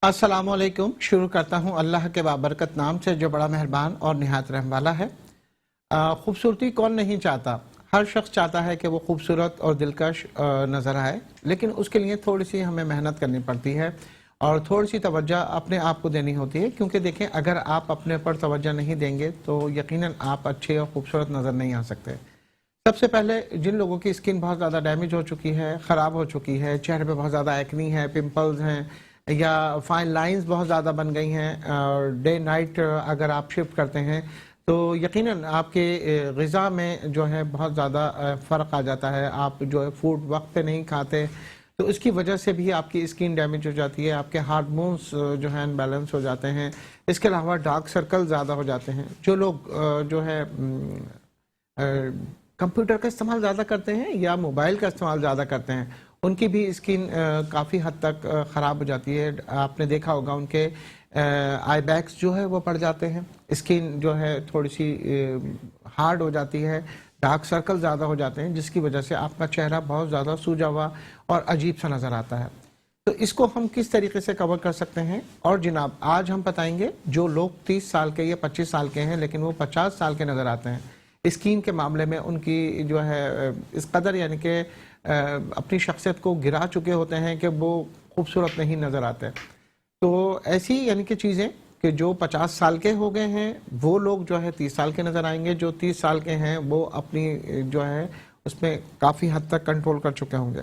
अस्सलामुअलैकुम। शुरू करता हूँ अल्लाह के बाबरकत नाम से जो बड़ा मेहरबान और निहायत रहम वाला है। खूबसूरती कौन नहीं चाहता, हर शख्स चाहता है कि वो खूबसूरत और दिलकश नज़र आए, लेकिन उसके लिए थोड़ी सी हमें मेहनत करनी पड़ती है और थोड़ी सी तवज्जो अपने आप को देनी होती है। क्योंकि देखें, अगर आप अपने पर तवज्जो नहीं देंगे तो यकीनन आप अच्छे और खूबसूरत नज़र नहीं आ सकते। सबसे पहले जिन लोगों की स्किन बहुत ज़्यादा डैमेज हो चुकी है, ख़राब हो चुकी है, चेहरे पे बहुत ज़्यादा एक्नी है, पिंपल्स हैं या फाइन लाइंस बहुत ज़्यादा बन गई हैं, और डे नाइट अगर आप शिफ्ट करते हैं तो यकीनन आपके ग़िज़ा में जो है बहुत ज़्यादा फ़र्क आ जाता है। आप जो है फूड वक्त पे नहीं खाते तो इसकी वजह से भी आपकी स्किन डैमेज हो जाती है, आपके हार्मोन्स जो है अनबैलेंस हो जाते हैं। इसके अलावा डार्क सर्कल ज़्यादा हो जाते हैं। जो लोग जो है कंप्यूटर का इस्तेमाल ज़्यादा करते हैं या मोबाइल का इस्तेमाल ज़्यादा करते हैं, उनकी भी स्किन काफ़ी हद तक ख़राब हो जाती है। आपने देखा होगा उनके आई बैग्स जो है वो पड़ जाते हैं, स्किन जो है थोड़ी सी हार्ड हो जाती है, डार्क सर्कल ज़्यादा हो जाते हैं, जिसकी वजह से आपका चेहरा बहुत ज़्यादा सूजा हुआ और अजीब सा नज़र आता है। तो इसको हम किस तरीके से कवर कर सकते हैं, और जनाब आज हम बताएंगे जो लोग 30 साल के या 25 साल के हैं लेकिन वो 50 साल के नज़र आते हैं, स्किन के मामले में उनकी जो है इस कदर यानी कि अपनी शख्सियत को गिरा चुके होते हैं कि वो खूबसूरत नहीं नज़र आते। तो ऐसी यानी कि चीज़ें कि जो 50 साल के हो गए हैं वो लोग जो है 30 साल के नज़र आएंगे, जो 30 साल के हैं वो अपनी जो है उसमें काफ़ी हद तक कंट्रोल कर चुके होंगे।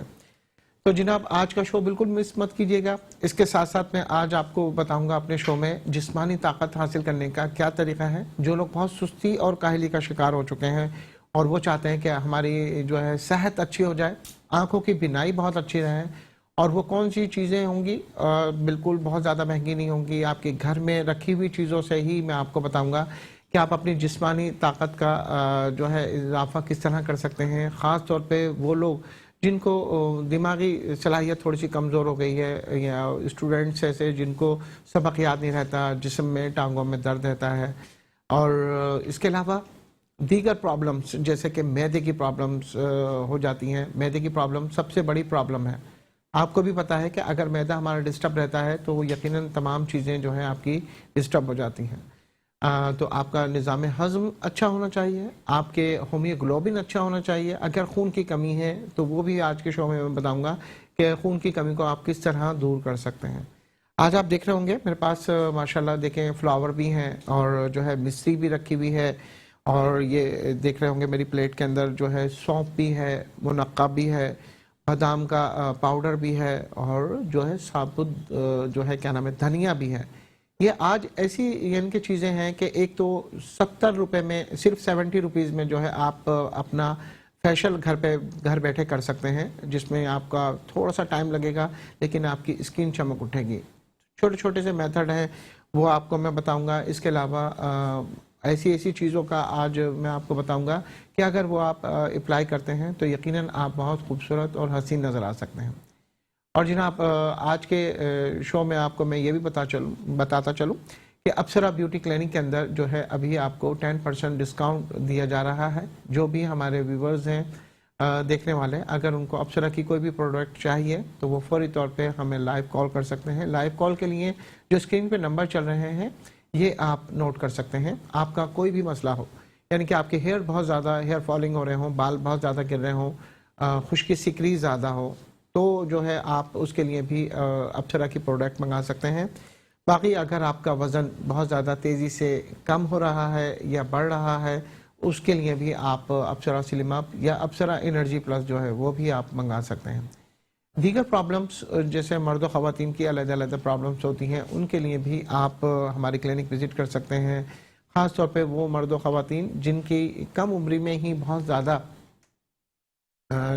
तो जनाब आज का शो बिल्कुल मिस मत कीजिएगा। इसके साथ साथ मैं आज आपको बताऊंगा अपने शो में जिस्मानी ताकत हासिल करने का क्या तरीका है। जो लोग बहुत सुस्ती और काहली का शिकार हो चुके हैं और वो चाहते हैं कि हमारी जो है सेहत अच्छी हो जाए, आंखों की बिनाई बहुत अच्छी रहे, और वो कौन सी चीज़ें होंगी, बिल्कुल बहुत ज़्यादा महंगी नहीं होंगी, आपके घर में रखी हुई चीज़ों से ही मैं आपको बताऊँगा कि आप अपनी जिस्मानी ताकत का जो है इजाफा किस तरह कर सकते हैं। ख़ास तौर पे वो लोग जिनको दिमागी सलाहियत थोड़ी सी कमज़ोर हो गई है, या स्टूडेंट्स ऐसे जिनको सबक याद नहीं रहता, जिस्म में टांगों में दर्द रहता है, और इसके अलावा दीगर प्रॉब्लम्स जैसे कि मैदे की प्रॉब्लम्स हो जाती हैं। मैदे की प्रॉब्लम सबसे बड़ी प्रॉब्लम है। आपको भी पता है कि अगर मैदा हमारा डिस्टर्ब रहता है तो यकीनन तमाम चीज़ें जो हैं आपकी डिस्टर्ब हो जाती हैं। तो आपका निज़ाम हज़म अच्छा होना चाहिए, आपके होमियोग्लोबिन अच्छा होना चाहिए। अगर खून की कमी है तो वो भी आज के शो में मैं बताऊंगा कि खून की कमी को आप किस तरह दूर कर सकते हैं। आज आप देख रहे होंगे मेरे पास माशाल्लाह देखें फ्लावर भी हैं और जो है मिश्री भी रखी हुई है, और ये देख रहे होंगे मेरी प्लेट के अंदर जो है सौंफ भी है, मुनक्का भी है, बादाम का पाउडर भी है, और जो है साबुत जो है क्या नाम है धनिया भी है। ये आज ऐसी यानी कि चीज़ें हैं कि एक तो 70 रुपये में, सिर्फ 70 रुपीज़ में जो है आप अपना फेशियल घर बैठे कर सकते हैं, जिसमें आपका थोड़ा सा टाइम लगेगा लेकिन आपकी स्किन चमक उठेगी। छोटे छोटे से मेथड हैं वो आपको मैं बताऊंगा। इसके अलावा ऐसी ऐसी चीज़ों का आज मैं आपको बताऊंगा कि अगर वो आप अप्लाई करते हैं तो यकीनन आप बहुत खूबसूरत और हसीन नज़र आ सकते हैं। और जनाब आज के शो में आपको मैं ये भी बताता चलूँ कि अप्सरा ब्यूटी क्लिनिक के अंदर जो है अभी आपको 10% डिस्काउंट दिया जा रहा है। जो भी हमारे व्यूवर्स हैं देखने वाले, अगर उनको अप्सरा की कोई भी प्रोडक्ट चाहिए तो वो फौरी तौर पे हमें लाइव कॉल कर सकते हैं। लाइव कॉल के लिए जो स्क्रीन पे नंबर चल रहे हैं ये आप नोट कर सकते हैं। आपका कोई भी मसला हो, यानी कि आपके हेयर बहुत ज़्यादा हेयर फॉलिंग हो रहे हों, बाल बहुत ज़्यादा गिर रहे हों, खुश्की सिकरी ज़्यादा हो, तो जो है आप उसके लिए भी अप्सरा की प्रोडक्ट मंगा सकते हैं। बाकी अगर आपका वज़न बहुत ज़्यादा तेज़ी से कम हो रहा है या बढ़ रहा है, उसके लिए भी आप अप्सरा स्लिम अप या अप्सरा एनर्जी प्लस जो है वो भी आप मंगा सकते हैं। दीगर प्रॉब्लम्स जैसे मर्द व ख़वातीन की अलग-अलग प्रॉब्लम्स होती हैं, उनके लिए भी आप हमारी क्लिनिक विज़िट कर सकते हैं। ख़ास तौर पे वो मर्द व ख़वातीन जिनकी कम उम्र में ही बहुत ज़्यादा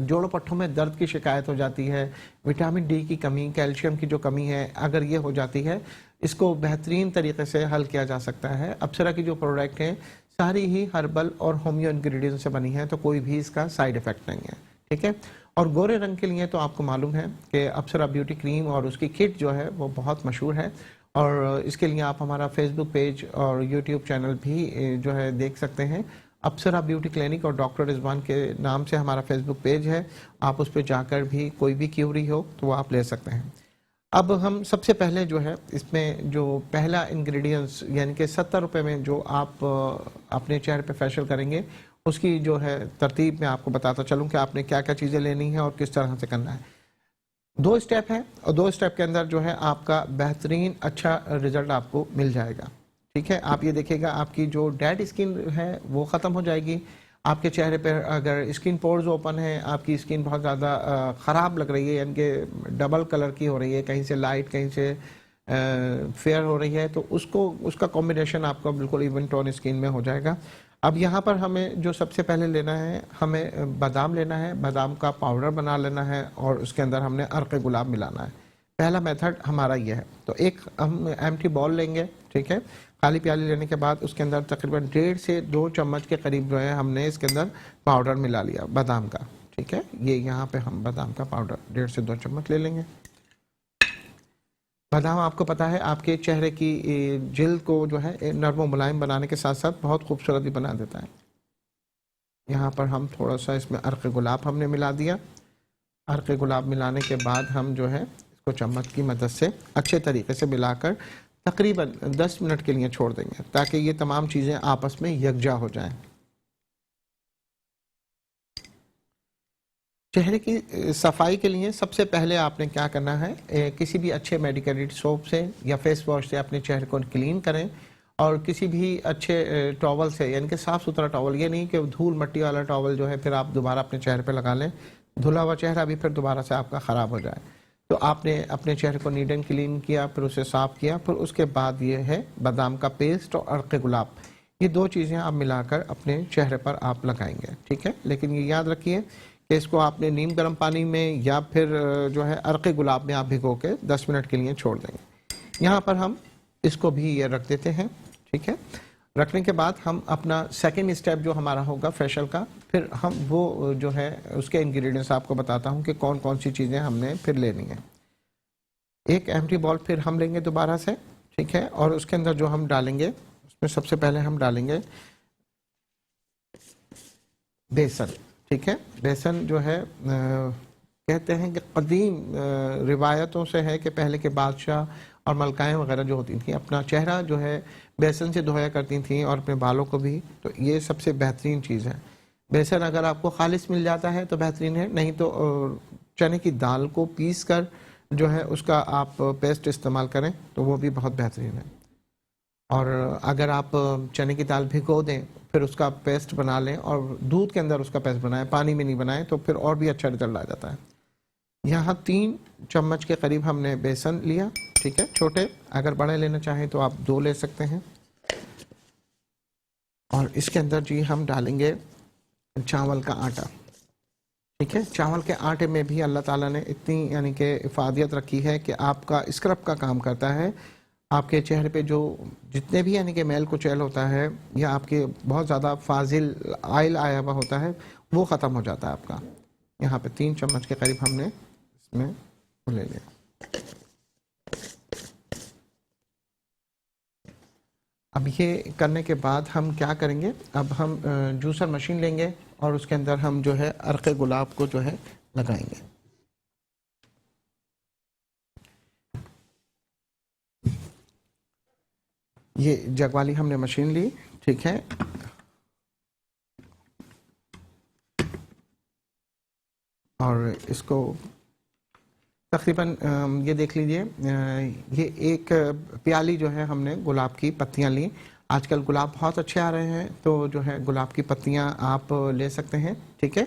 जोड़ों पट्टों में दर्द की शिकायत हो जाती है, विटामिन डी की कमी, कैल्शियम की जो कमी है अगर ये हो जाती है, इसको बेहतरीन तरीके से हल किया जा सकता है। अप्सरा की जो प्रोडक्ट हैं सारी ही हर्बल और होम्यो इंग्रेडिएंट से बनी है, तो कोई भी इसका साइड इफ़ेक्ट नहीं है, ठीक है। और गोरे रंग के लिए तो आपको मालूम है कि अप्सरा ब्यूटी क्रीम और उसकी किट जो है वो बहुत मशहूर है, और इसके लिए आप हमारा फेसबुक पेज और यूट्यूब चैनल भी जो है देख सकते हैं। अप्सरा ब्यूटी क्लिनिक और डॉक्टर रिजवान के नाम से हमारा फेसबुक पेज है, आप उस पर जाकर भी कोई भी क्यूरी हो तो वो आप ले सकते हैं। अब हम सबसे पहले जो है इसमें जो पहला इंग्रेडिएंट्स यानी कि 70 रुपये में जो आप अपने चेहरे पे फेशियल करेंगे उसकी जो है तरतीब मैं आपको बताता चलूँ कि आपने क्या क्या चीज़ें लेनी है और किस तरह से करना है। 2 स्टेप है और 2 स्टेप के अंदर जो है आपका बेहतरीन अच्छा रिजल्ट आपको मिल जाएगा। ठीक है, आप ये देखिएगा आपकी जो डेड स्किन है वो ख़त्म हो जाएगी। आपके चेहरे पर अगर स्किन पोर्स ओपन है, आपकी स्किन बहुत ज़्यादा ख़राब लग रही है यानी कि डबल कलर की हो रही है, कहीं से लाइट कहीं से फेयर हो रही है, तो उसका कॉम्बिनेशन आपका बिल्कुल इवन टोन स्किन में हो जाएगा। अब यहाँ पर हमें जो सबसे पहले लेना है, हमें बादाम लेना है, बादाम का पाउडर बना लेना है और उसके अंदर हमने अर्क गुलाब मिलाना है। पहला मेथड हमारा ये है। तो एक हम एम्प्टी बॉल लेंगे, ठीक है, खाली प्याली लेने के बाद उसके अंदर तकरीबन 1.5 से 2 चम्मच के करीब जो है हमने इसके अंदर पाउडर मिला लिया बादाम का। ठीक है, ये यहाँ पे हम बादाम का पाउडर 1.5 से 2 चम्मच ले लेंगे। बादाम आपको पता है आपके चेहरे की जिल्द को जो है नरम मुलायम बनाने के साथ साथ बहुत खूबसूरत भी बना देता है। यहाँ पर हम थोड़ा सा इसमें अर्क गुलाब हमने मिला दिया। अर्क गुलाब मिलाने के बाद हम जो है इसको चम्मच की मदद से अच्छे तरीके से मिलाकर तकरीबन 10 मिनट के लिए छोड़ देंगे ताकि ये तमाम चीज़ें आपस में यकजा हो जाएं। चेहरे की सफाई के लिए सबसे पहले आपने क्या करना है, किसी भी अच्छे मेडिकेटेड सोप से या फेस वॉश से अपने चेहरे को क्लीन करें और किसी भी अच्छे टॉवल से, यानी कि साफ़ सुथरा टॉवल, ये नहीं कि धूल मट्टी वाला टॉवल जो है फिर आप दोबारा अपने चेहरे पे लगा लें, धुला हुआ चेहरा भी फिर दोबारा से आपका ख़राब हो जाए। तो आपने अपने चेहरे को नीट एंड क्लीन किया, फिर उसे साफ़ किया, फिर उसके बाद ये है बादाम का पेस्ट और अर्क गुलाब, ये 2 चीज़ें आप मिलाकर अपने चेहरे पर आप लगाएंगे। ठीक है, लेकिन ये याद रखिए कि इसको आपने नीम गर्म पानी में या फिर जो है अर्क गुलाब में आप भिगो के 10 मिनट के लिए छोड़ देंगे। यहाँ पर हम इसको भी ये रख देते हैं। ठीक है, रखने के बाद हम अपना सेकंड स्टेप जो हमारा होगा फेशियल का, फिर हम वो जो है उसके इंग्रेडिएंट्स आपको बताता हूँ कि कौन कौन सी चीज़ें हमने फिर लेनी है। एक एम्प्टी बॉल फिर हम लेंगे दोबारा से, ठीक है, और उसके अंदर जो हम डालेंगे उसमें सबसे पहले हम डालेंगे बेसन। ठीक है, बेसन जो है कहते हैं कि कदीम रिवायतों से है कि पहले के बादशाह और मलकाएं वगैरह जो होती थी अपना चेहरा जो है बेसन से धोया करती थी और अपने बालों को भी। तो ये सबसे बेहतरीन चीज़ है। बेसन अगर आपको खालिस मिल जाता है तो बेहतरीन है, नहीं तो चने की दाल को पीस कर जो है उसका आप पेस्ट इस्तेमाल करें तो वो भी बहुत बेहतरीन है। और अगर आप चने की दाल भिगो दें फिर उसका पेस्ट बना लें और दूध के अंदर उसका पेस्ट बनाएं, पानी में नहीं बनाएं, तो फिर और भी अच्छा रिजल्ट आ जाता है। यहाँ 3 चम्मच के करीब हमने बेसन लिया। ठीक है, छोटे, अगर बड़े लेना चाहें तो आप 2 ले सकते हैं। और इसके अंदर जी हम डालेंगे चावल का आटा। ठीक है, चावल के आटे में भी अल्लाह ताला ने इतनी यानी कि इफादियत रखी है कि आपका स्क्रब का काम करता है। आपके चेहरे पे जो जितने भी यानी कि मैल कुचैल होता है या आपके बहुत ज़्यादा फाजिल आयल आया हुआ होता है वो ख़त्म हो जाता है आपका। यहाँ पे 3 चम्मच के करीब हमने इसमें ले लिया। अब ये करने के बाद हम क्या करेंगे, अब हम जूसर मशीन लेंगे और उसके अंदर हम जो है अर्क गुलाब को जो है लगाएंगे। ये जग वाली हमने मशीन ली। ठीक है, और इसको तकरीबन ये देख लीजिए, ये एक प्याली जो है हमने गुलाब की पत्तियां ली। आजकल गुलाब बहुत अच्छे आ रहे हैं तो जो है गुलाब की पत्तियां आप ले सकते हैं। ठीक है,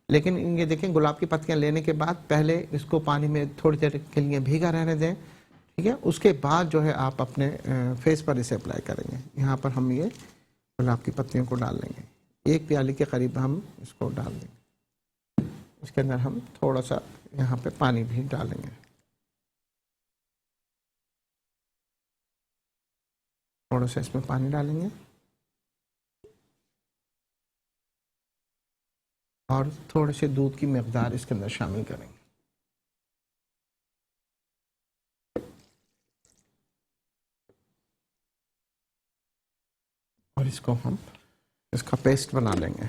लेकिन ये देखें गुलाब की पत्तियां लेने के बाद पहले इसको पानी में थोड़ी देर के लिए भीगा रहने दें। ठीक है, उसके बाद जो है आप अपने फेस पर इसे अप्लाई करेंगे। यहाँ पर हम ये गुलाब की पत्तियों को डाल लेंगे। 1 प्याली के करीब हम इसको डाल देंगे। इसके अंदर हम थोड़ा सा यहाँ पे पानी भी डालेंगे। थोड़ा सा इसमें पानी डालेंगे और थोड़े से दूध की मिकदार इसके अंदर शामिल करेंगे। और इसको हम इसका पेस्ट बना लेंगे।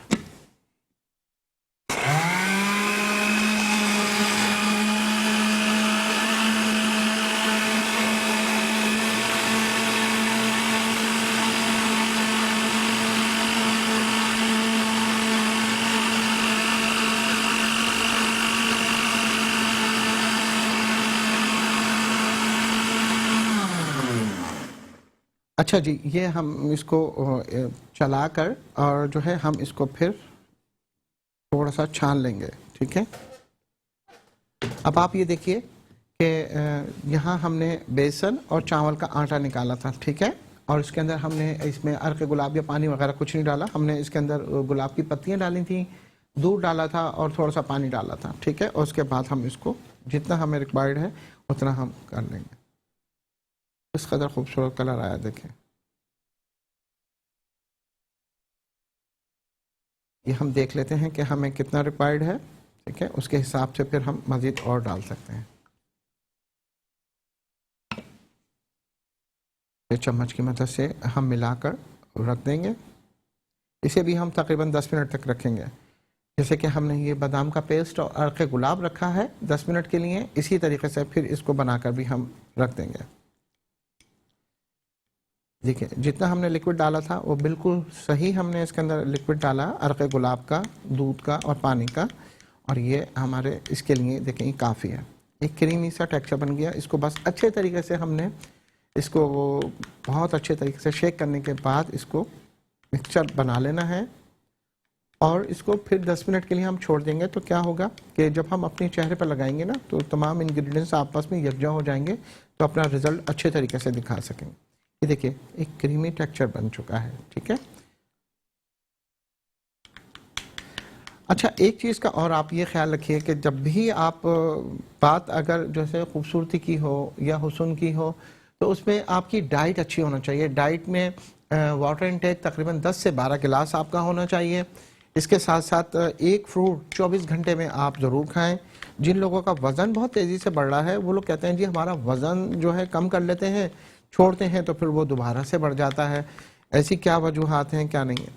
अच्छा जी, ये हम इसको चलाकर और जो है हम इसको फिर थोड़ा सा छान लेंगे, ठीक है। अब आप ये देखिए कि यहाँ हमने बेसन और चावल का आटा निकाला था, ठीक है, और इसके अंदर हमने इसमें अर्क गुलाब या पानी वगैरह कुछ नहीं डाला। हमने इसके अंदर गुलाब की पत्तियाँ डाली थी, दूध डाला था और थोड़ा सा पानी डाला था, ठीक है। और उसके बाद हम इसको जितना हमें रिक्वायर्ड है उतना हम कर लेंगे। इस कदर खूबसूरत कलर आया, देखें। ये हम देख लेते हैं कि हमें कितना रिक्वायर्ड है, ठीक है, उसके हिसाब से फिर हम मज़ीद और डाल सकते हैं। ये चम्मच की मदद से हम मिलाकर रख देंगे। इसे भी हम तकरीबन 10 मिनट तक रखेंगे। जैसे कि हमने ये बादाम का पेस्ट और अर्क गुलाब रखा है 10 मिनट के लिए, इसी तरीके से फिर इसको बनाकर भी हम रख देंगे। देखिए, जितना हमने लिक्विड डाला था वो बिल्कुल सही हमने इसके अंदर लिक्विड डाला, अर्क गुलाब का, दूध का और पानी का, और ये हमारे इसके लिए देखें ये काफ़ी है। एक क्रीमी सा टेक्सचर बन गया। इसको बस अच्छे तरीके से हमने इसको बहुत अच्छे तरीके से शेक करने के बाद इसको मिक्सचर बना लेना है और इसको फिर 10 मिनट के लिए हम छोड़ देंगे। तो क्या होगा कि जब हम अपने चेहरे पर लगाएंगे ना, तो तमाम इंग्रेडिएंट्स आपस में यकजा हो जाएंगे, तो अपना रिजल्ट अच्छे तरीके से दिखा सकेंगे। ये देखिए, एक क्रीमी टेक्सचर बन चुका है, ठीक है। अच्छा, एक चीज़ का और आप ये ख्याल रखिए कि जब भी आप बात अगर जैसे खूबसूरती की हो या हुस्न की हो, तो उसमें आपकी डाइट अच्छी होना चाहिए। डाइट में वाटर इनटेक तकरीबन 10 से 12 गिलास आपका होना चाहिए। इसके साथ साथ एक फ्रूट 24 घंटे में आप ज़रूर खाएं। जिन लोगों का वज़न बहुत तेज़ी से बढ़ रहा है, वो लोग कहते हैं जी हमारा वज़न जो है कम कर लेते हैं, छोड़ते हैं तो फिर वो दोबारा से बढ़ जाता है। ऐसी क्या वजूहात हैं, क्या नहीं है?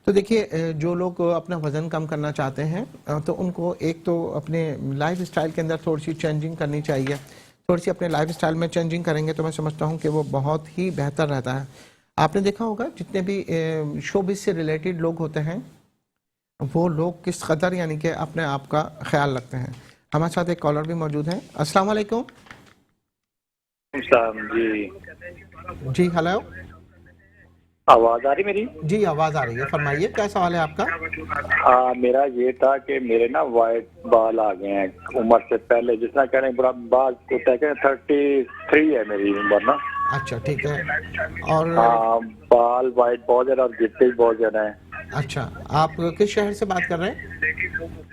तो देखिए, जो लोग अपना वज़न कम करना चाहते हैं तो उनको एक तो अपने लाइफ स्टाइल के अंदर थोड़ी सी चेंजिंग करनी चाहिए। थोड़ी सी अपने लाइफ स्टाइल में चेंजिंग करेंगे तो मैं समझता हूँ कि वो बहुत ही बेहतर रहता है। आपने देखा होगा जितने भी शोबिज़ से रिलेटेड लोग होते हैं, वो लोग किस कदर यानी कि अपने आप का ख्याल रखते हैं। हमारे साथ एक कॉलर भी मौजूद है। अस्सलाम वालेकुम। जी जी, हेलो। आवाज आ रही मेरी? जी, आवाज़ आ रही है, फरमाइए क्या सवाल है आपका? मेरा ये था कि मेरे ना वाइट बाल आ गए हैं उम्र से पहले, जिस तरह कह रहे हैं बड़ा बाल होता है, 33 है मेरी उम्र ना। अच्छा, ठीक है। और बाल वाइट बहुत ज्यादा और गिरते भी बहुत ज्यादा है। अच्छा, आप किस शहर से बात कर रहे हैं?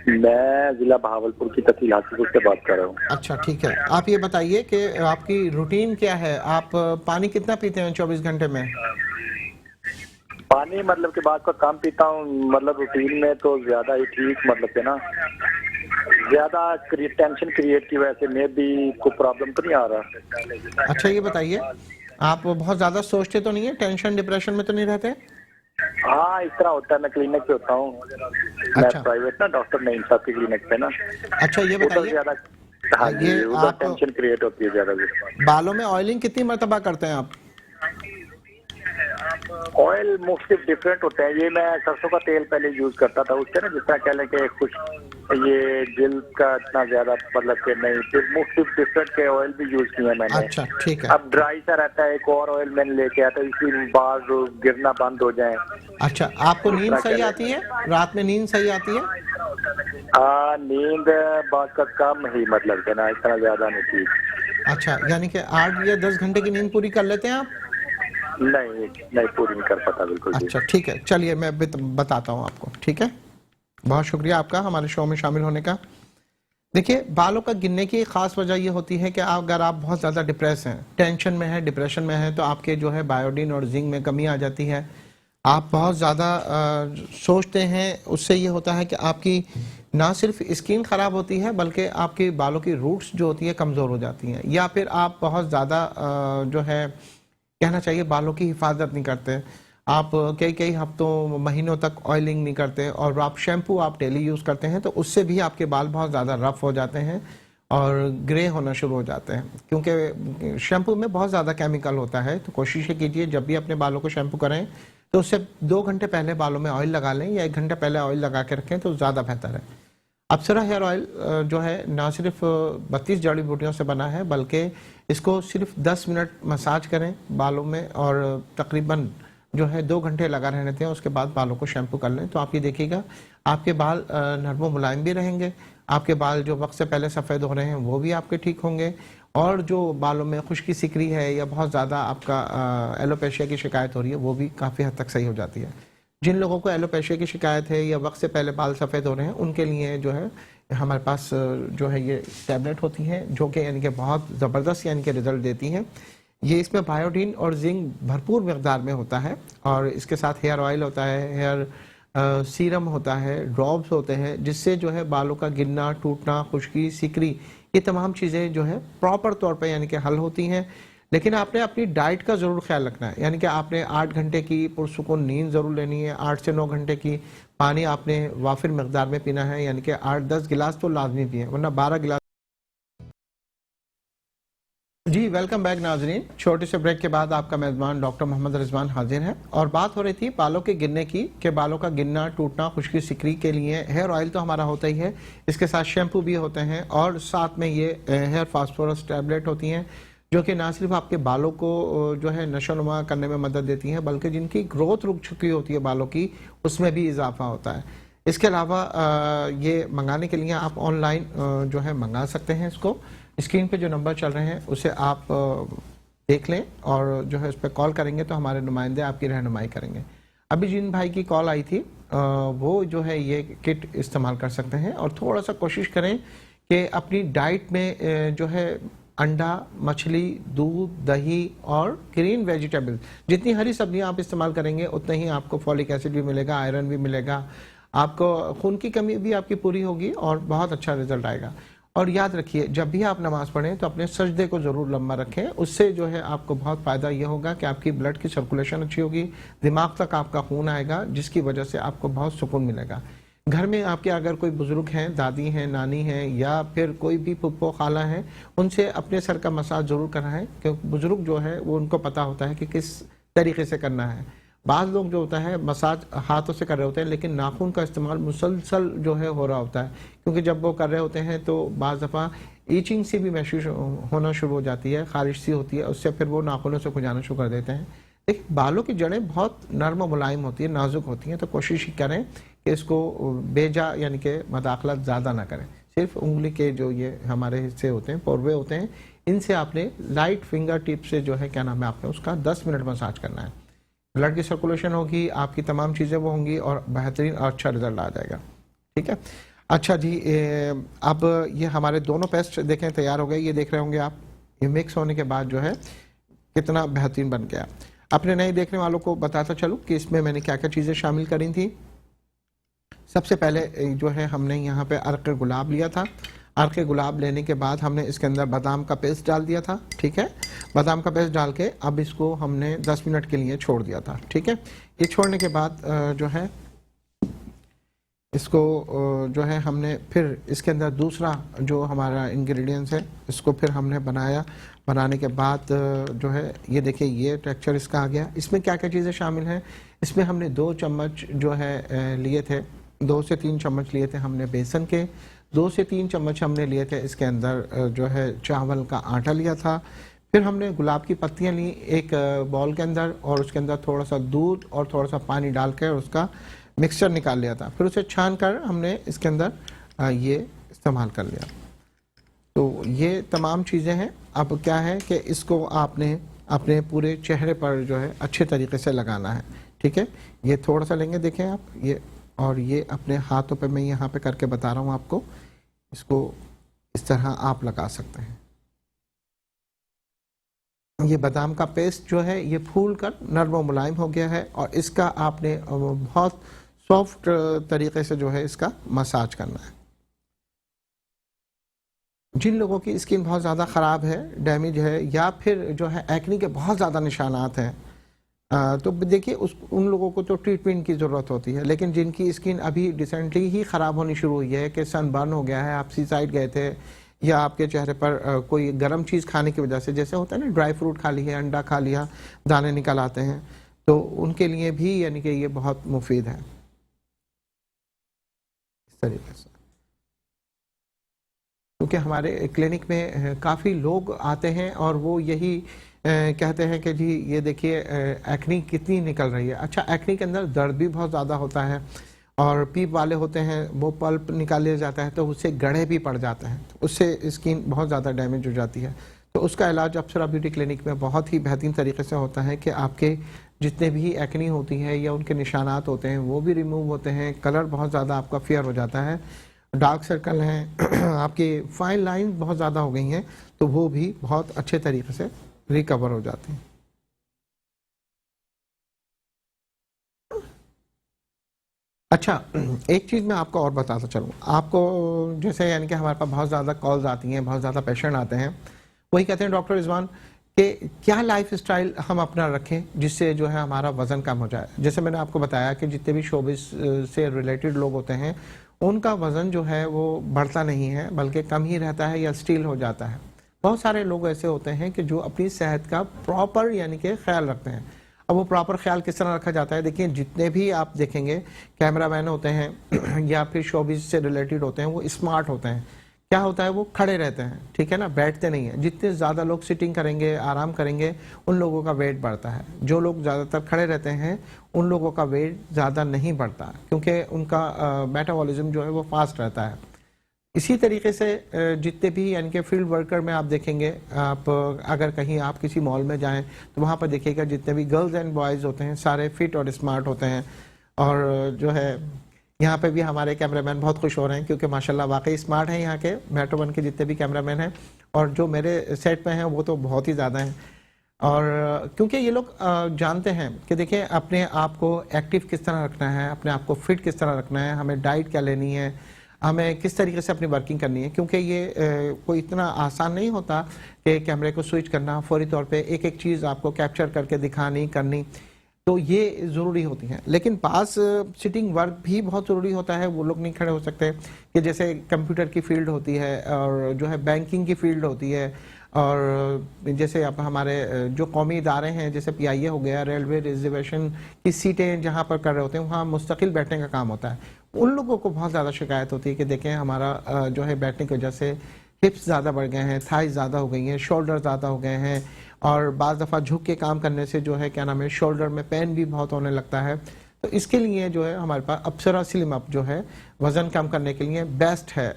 मैं जिला बहावलपुर की तहसील हाजीपुर से बात कर रहा हूँ। अच्छा, ठीक है। आप ये बताइए कि आपकी रूटीन क्या है? आप पानी कितना पीते हैं 24 घंटे में? पानी मतलब के बाद का कम पीता हूँ, मतलब रूटीन में तो ज्यादा ही ठीक, मतलब के ना ज्यादा टेंशन क्रिएट की वजह से मैं भी कोई प्रॉब्लम तो नहीं आ रहा। अच्छा, ये बताइए, आप बहुत ज़्यादा सोचते तो नहीं है? टेंशन डिप्रेशन में तो नहीं रहते? हाँ, इस तरह होता है। मैं क्लिनिक पे होता हूँ। मैं अच्छा, प्राइवेट ना, डॉक्टर नईम साहब की क्लिनिक पे ना। अच्छा, ये उधर बताइए, ज्यादा, हाँ जी, ये उधर आप टेंशन क्रिएट होती है ज्यादा। बालों में ऑयलिंग कितनी मरतबा करते हैं आप? ऑयल मुख्तलिफ डिफरेंट होते हैं। ये मैं सरसों का तेल पहले यूज करता था, उससे ना जिस तरह कह लें कि खुश, ये दिल का इतना ज्यादा मतलब कि नहीं, फिर मुख्तलिफ डिफरेंट के ऑयल भी यूज किए मैंने। अच्छा, ठीक है। अब ड्राई सा रहता है, एक और ऑयल मैंने लेके आया था, इसलिए बाल गिरना बंद हो जाए। अच्छा, आपको नींद सही आती है? रात में नींद सही आती है? हाँ, नींद बात का कम ही, मतलब कि ना इतना ज्यादा नहीं थी। अच्छा, यानी कि 8 या 10 घंटे की नींद पूरी कर लेते हैं आप? नहीं नहीं, पूरी नहीं कर पाता बिल्कुल भी। अच्छा, ठीक है, चलिए मैं बताता हूँ आपको, ठीक है। बहुत शुक्रिया आपका हमारे शो में शामिल होने का। देखिए, बालों का गिरने की खास वजह ये होती है कि अगर आप बहुत ज़्यादा डिप्रेस हैं, टेंशन में हैं, डिप्रेशन में हैं, तो आपके जो है बायोडीन और जिंक में कमी आ जाती है। आप बहुत ज़्यादा सोचते हैं, उससे ये होता है कि आपकी ना सिर्फ स्किन ख़राब होती है बल्कि आपके बालों की रूट्स जो होती है कमज़ोर हो जाती हैं। या फिर आप बहुत ज़्यादा जो है कहना चाहिए बालों की हिफाजत नहीं करते। आप कई कई हफ्तों महीनों तक ऑयलिंग नहीं करते और आप शैम्पू आप डेली यूज़ करते हैं, तो उससे भी आपके बाल बहुत ज़्यादा रफ़ हो जाते हैं और ग्रे होना शुरू हो जाते हैं, क्योंकि शैम्पू में बहुत ज़्यादा केमिकल होता है। तो कोशिश कीजिए जब भी अपने बालों को शैम्पू करें तो उससे 2 घंटे पहले बालों में ऑयल लगा लें या 1 घंटे पहले ऑयल लगा के रखें तो ज़्यादा बेहतर है। अप्सरा हेयर ऑयल जो है ना सिर्फ 32 जड़ी बूटियों से बना है, बल्कि इसको सिर्फ 10 मिनट मसाज करें बालों में और तकरीबन जो है 2 घंटे लगा रहने दें। उसके बाद बालों को शैम्पू कर लें तो आप ये देखिएगा आपके बाल नरम व मुलायम भी रहेंगे। आपके बाल जो वक्त से पहले सफ़ेद हो रहे हैं वो भी आपके ठीक होंगे, और जो बालों में खुश्की सिकरी है या बहुत ज़्यादा आपका एलोपेशिया की शिकायत हो रही है वो भी काफ़ी हद तक सही हो जाती है। जिन लोगों को एलोपेशिया की शिकायत है या वक्त से पहले बाल सफ़ेद हो रहे हैं उनके लिए जो है हमारे पास जो है ये टैबलेट होती हैं जो कि यानी कि बहुत ज़बरदस्त यानी कि रिज़ल्ट देती हैं। ये इसमें बायोटीन और जिंक भरपूर मकदार में होता है, और इसके साथ हेयर ऑयल होता है, हेयर सीरम होता है, ड्रॉप्स होते हैं, जिससे जो है बालों का गिरना, टूटना, खुश्की, सिकरी, ये तमाम चीज़ें जो है प्रॉपर तौर पे यानी कि हल होती हैं। लेकिन आपने अपनी डाइट का ज़रूर ख्याल रखना है, यानी कि आपने 8 घंटे की पुरसुकून नींद ज़रूर लेनी है, 8 से 9 घंटे की पानी आपने वाफिर मकदार में पीना है, यानी कि 8-10 गिलास तो लाजमी पिए, वरना 12 गिलास। जी वेलकम बैक नाजरीन। छोटे से ब्रेक के बाद आपका मेज़बान डॉक्टर मोहम्मद रिजवान हाजिर है, और बात हो रही थी बालों के गिरने की, कि बालों का गिरना, टूटना, खुश्की, सिकरी के लिए हेयर ऑयल तो हमारा होता ही है, इसके साथ शैम्पू भी होते हैं, और साथ में ये हेयर फास्फोरस टैबलेट होती हैं जो कि ना सिर्फ आपके बालों को जो है नशोनुमा करने में मदद देती हैं, बल्कि जिनकी ग्रोथ रुक चुकी होती है बालों की उसमें भी इजाफा होता है। इसके अलावा ये मंगाने के लिए आप ऑनलाइन जो है मंगा सकते हैं इसको। स्क्रीन पे जो नंबर चल रहे हैं उसे आप देख लें, और जो है उस पर कॉल करेंगे तो हमारे नुमाइंदे आपकी रहनुमाई करेंगे। अभी जिन भाई की कॉल आई थी वो जो है ये किट इस्तेमाल कर सकते हैं, और थोड़ा सा कोशिश करें कि अपनी डाइट में जो है अंडा, मछली, दूध, दही और ग्रीन वेजिटेबल, जितनी हरी सब्जियां आप इस्तेमाल करेंगे उतना ही आपको फॉलिक एसिड भी मिलेगा, आयरन भी मिलेगा, आपको खून की कमी भी आपकी पूरी होगी और बहुत अच्छा रिजल्ट आएगा। और याद रखिए जब भी आप नमाज पढ़ें तो अपने सजदे को ज़रूर लंबा रखें, उससे जो है आपको बहुत फ़ायदा ये होगा कि आपकी ब्लड की सर्कुलेशन अच्छी होगी, दिमाग तक आपका खून आएगा, जिसकी वजह से आपको बहुत सुकून मिलेगा। घर में आपके अगर कोई बुजुर्ग हैं, दादी हैं, नानी हैं, या फिर कोई भी फुप्पो खाला है, उनसे अपने सर का मसाज ज़रूर कराएं, क्योंकि बुजुर्ग जो है वो उनको पता होता है कि किस तरीके से करना है। बाज़ लोग जो होता है मसाज हाथों से कर रहे होते हैं, लेकिन नाखून का इस्तेमाल मुसलसल जो है हो रहा होता है, क्योंकि जब वो कर रहे होते हैं तो बाज़ दफ़ा ईचिंग सी भी महसूस होना शुरू हो जाती है, खारिश सी होती है, उससे फिर वो नाखूनों से खुजाना शुरू कर देते हैं। देखिए बालों की जड़ें बहुत नर्म मुलायम होती है, नाजुक होती हैं, तो कोशिश करें कि इसको बेजा यानी कि मदाखलत ज़्यादा ना करें। सिर्फ उंगली के जो ये हमारे हिस्से होते हैं, पोरवे होते हैं, इनसे आपने लाइट फिंगर टिप से जो है क्या नाम है आपने उसका 10 मिनट मसाज करना है। ब्लड की सर्कुलेशन होगी, आपकी तमाम चीज़ें वो होंगी और बेहतरीन और अच्छा रिजल्ट आ जाएगा। ठीक है, अच्छा जी, अब ये हमारे दोनों पेस्ट देखें तैयार हो गए, ये देख रहे होंगे आप, ये मिक्स होने के बाद जो है कितना बेहतरीन बन गया। अपने नए देखने वालों को बताता चलूँ कि इसमें मैंने क्या क्या चीज़ें शामिल करी थी। सबसे पहले जो है हमने यहाँ पे अर्क गुलाब लिया था। अर्क गुलाब लेने के बाद हमने इसके अंदर बादाम का पेस्ट डाल दिया था। ठीक है, बादाम का पेस्ट डाल के अब इसको हमने 10 मिनट के लिए छोड़ दिया था। ठीक है, ये छोड़ने के बाद जो है इसको जो है हमने फिर इसके अंदर दूसरा जो हमारा इंग्रेडिएंट्स है इसको फिर हमने बनाया। बनाने के बाद जो है ये देखिए ये टेक्सचर इसका आ गया। इसमें क्या क्या चीज़ें शामिल हैं, इसमें हमने 2 चम्मच जो है लिए थे, 2 से 3 चम्मच लिए थे हमने बेसन के, 2 से 3 चम्मच हमने लिए थे इसके अंदर जो है चावल का आटा लिया था। फिर हमने गुलाब की पत्तियां ली एक बॉल के अंदर, और उसके अंदर थोड़ा सा दूध और थोड़ा सा पानी डाल कर उसका मिक्सचर निकाल लिया था। फिर उसे छान कर हमने इसके अंदर ये इस्तेमाल कर लिया। तो ये तमाम चीज़ें हैं। अब क्या है कि इसको आपने अपने पूरे चेहरे पर जो है अच्छे तरीके से लगाना है। ठीक है, ये थोड़ा सा लेंगे, देखें आप ये, और ये अपने हाथों पे मैं यहाँ पे करके बता रहा हूँ आपको, इसको इस तरह आप लगा सकते हैं। ये बादाम का पेस्ट जो है ये फूल कर नर्म व मुलायम हो गया है, और इसका आपने बहुत सॉफ्ट तरीके से जो है इसका मसाज करना है। जिन लोगों की स्किन बहुत ज़्यादा ख़राब है, डैमेज है, या फिर जो है एक्ने के बहुत ज़्यादा निशानात हैं, तो देखिए उन लोगों को तो ट्रीटमेंट की ज़रूरत होती है। लेकिन जिनकी स्किन अभी रिसेंटली ही ख़राब होनी शुरू हुई है, कि सनबर्न हो गया है, आप सी साइड गए थे, या आपके चेहरे पर कोई गर्म चीज़ खाने की वजह से, जैसे होता है ना ड्राई फ्रूट खा लिया, अंडा खा लिया, दाने निकल आते हैं, तो उनके लिए भी यानी कि ये बहुत मुफीद है। इस तरीके से क्योंकि हमारे क्लिनिक में काफ़ी लोग आते हैं और वो यही कहते हैं कि जी ये देखिए एक्नी कितनी निकल रही है। अच्छा, एक्नी के अंदर दर्द भी बहुत ज़्यादा होता है और पीप वाले होते हैं, वो पल्प निकाल लिया जाता है तो उससे गड़े भी पड़ जाते हैं, उससे स्किन बहुत ज़्यादा डैमेज हो जाती है। तो उसका इलाज अप्सरा ब्यूटी क्लिनिक में बहुत ही बेहतरीन तरीके से होता है कि आपके जितने भी एक्नी होती है या उनके निशानात होते हैं वो भी रिमूव होते हैं, कलर बहुत ज़्यादा आपका फेयर हो जाता है, डार्क सर्कल हैं आपकी फाइन लाइन बहुत ज़्यादा हो गई हैं तो वो भी बहुत अच्छे तरीके से रिकवर हो जाती हैं। अच्छा, एक चीज़ मैं आपको और बताता चलूँ, आपको जैसे यानी कि हमारे पास बहुत ज़्यादा कॉल्स आती हैं, बहुत ज़्यादा पेशेंट आते हैं, वही कहते हैं डॉक्टर रिजवान कि क्या लाइफ स्टाइल हम अपना रखें जिससे जो है हमारा वज़न कम हो जाए। जैसे मैंने आपको बताया कि जितने भी शोबिस से रिलेटेड लोग होते हैं उनका वज़न जो है वो बढ़ता नहीं है बल्कि कम ही रहता है या स्टील हो जाता है। बहुत सारे लोग ऐसे होते हैं कि जो अपनी सेहत का प्रॉपर यानी कि ख्याल रखते हैं। अब वो प्रॉपर ख्याल किस तरह रखा जाता है, देखिए जितने भी आप देखेंगे कैमरामैन होते हैं या फिर शोबिस से रिलेटेड होते हैं वो स्मार्ट होते हैं। क्या होता है, वो खड़े रहते हैं, ठीक है ना, बैठते नहीं है। जितने ज़्यादा लोग सिटिंग करेंगे, आराम करेंगे, उन लोगों का वेट बढ़ता है। जो लोग ज़्यादातर खड़े रहते हैं उन लोगों का वेट ज़्यादा नहीं बढ़ता क्योंकि उनका मेटाबॉलिज्म जो है वो फास्ट रहता है। इसी तरीके से जितने भी यानी कि फील्ड वर्कर में आप देखेंगे, आप अगर कहीं आप किसी मॉल में जाएं तो वहाँ पर देखिएगा जितने भी गर्ल्स एंड बॉयज़ होते हैं सारे फिट और स्मार्ट होते हैं। और जो है यहाँ पे भी हमारे कैमरामैन बहुत खुश हो रहे हैं क्योंकि माशाल्लाह वाकई स्मार्ट हैं यहाँ के मेट्रो वन के जितने भी कैमरामैन हैं, और जो मेरे सेट पे हैं वो तो बहुत ही ज़्यादा हैं। और क्योंकि ये लोग जानते हैं कि देखिए अपने आप को एक्टिव किस तरह रखना है, अपने आप को फिट किस तरह रखना है, हमें डाइट क्या लेनी है, हमें किस तरीके से अपनी वर्किंग करनी है। क्योंकि ये कोई इतना आसान नहीं होता कि कैमरे को स्विच करना, फौरी तौर पे एक एक चीज़ आपको कैप्चर करके दिखानी करनी, तो ये ज़रूरी होती हैं। लेकिन पास सिटिंग वर्क भी बहुत ज़रूरी होता है, वो लोग नहीं खड़े हो सकते कि जैसे कंप्यूटर की फील्ड होती है और जो है बैंकिंग की फील्ड होती है, और जैसे अब हमारे जो कौमी इदारे हैं जैसे PIA हो गया, रेलवे रिजर्वेशन की सीटें जहाँ पर कर रहे होते हैं वहाँ मुस्तकिल बैठने का काम होता है। उन लोगों को बहुत ज़्यादा शिकायत होती है कि देखें हमारा जो है बैठने की वजह से हिप्स ज़्यादा बढ़ गए हैं, थाइज ज़्यादा हो गई हैं, शोल्डर ज़्यादा हो गए हैं, और बाज़ दफ़ा झुक के काम करने से जो है क्या नाम है शोल्डर में पेन भी बहुत होने लगता है। तो इसके लिए जो है हमारे पास अप्सरा स्लिम अप जो है वज़न कम करने के लिए बेस्ट है।